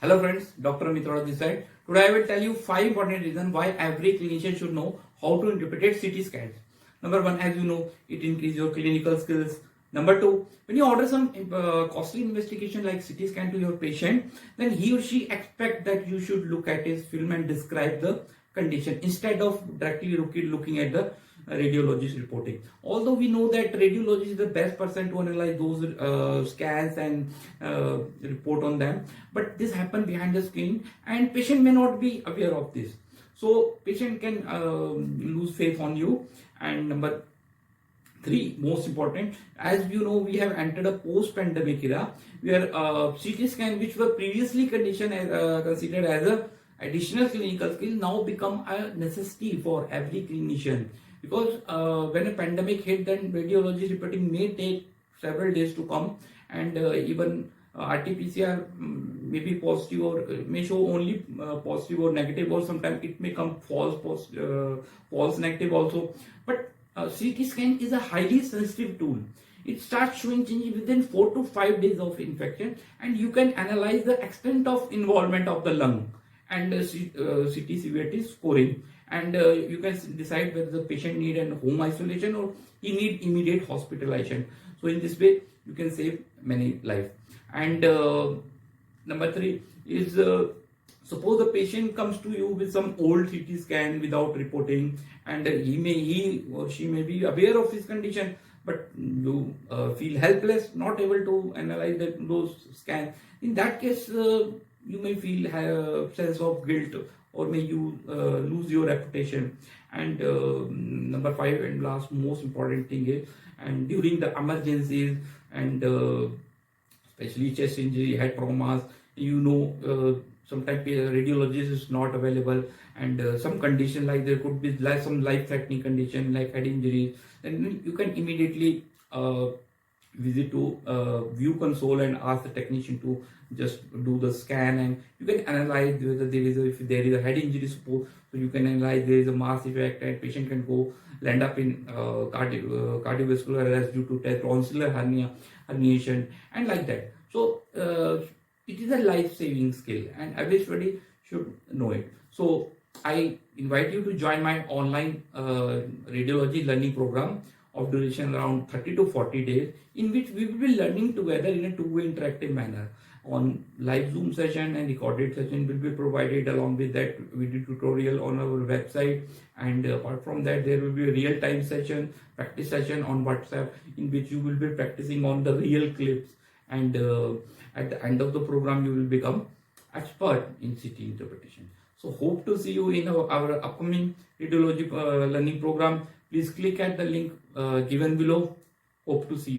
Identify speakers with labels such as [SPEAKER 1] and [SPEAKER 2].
[SPEAKER 1] Hello friends, Dr. Amit this side. Today I will tell you 5 important reasons why every clinician should know how to interpret CT scans. Number 1, as you know, it increases your clinical skills. Number 2, when you order some costly investigation like CT scan to your patient, then he or she expect that you should look at his film and describe the condition instead of directly looking at the radiologist reporting. Although we know that radiologist is the best person to analyze those scans and report on them, but this happen behind the screen and patient may not be aware of this. So patient can lose faith on you. And number 3, most important, as you know, we have entered a post-pandemic era where CT scan, which were previously considered as a additional clinical skill, now become a necessity for every clinician. Because when a pandemic hit, then radiology reporting may take several days to come, and even RT-PCR may be positive or may show only positive or negative, or sometimes it may come false negative also. But CT scan is a highly sensitive tool. It starts showing changes within 4 to 5 days of infection, and you can analyze the extent of involvement of the lung and CT severity scoring, and you can decide whether the patient need an home isolation or he need immediate hospitalization. So in this way you can save many lives. And number 3 is suppose the patient comes to you with some old CT scan without reporting, and he or she may be aware of his condition, but you feel helpless, not able to analyze those scans. In that case, you may feel a sense of guilt, or may you lose your reputation. And number 5 and last most important thing is, and during the emergencies and especially chest injury, head traumas, sometimes radiologist is not available, and some condition like there could be some life-threatening condition like head injuries, then you can immediately visit to view console and ask the technician to just do the scan, and you can analyze whether if there is a head injury support, so you can analyze there is a mass effect and patient can go land up in cardiovascular arrest due to tonsillar herniation and like that. So it is a life-saving skill and everybody should know it. So I invite you to join my online radiology learning program of duration around 30 to 40 days, in which we will be learning together in a two-way interactive manner. On live Zoom session and recorded session will be provided. Along with that, video tutorial on our website, and apart from that, there will be a real-time session, practice session on WhatsApp, in which you will be practicing on the real clips, and at the end of the program you will become expert in CT interpretation. So hope to see you in our upcoming radiology learning program. Please click at the link given below. Hope to see you.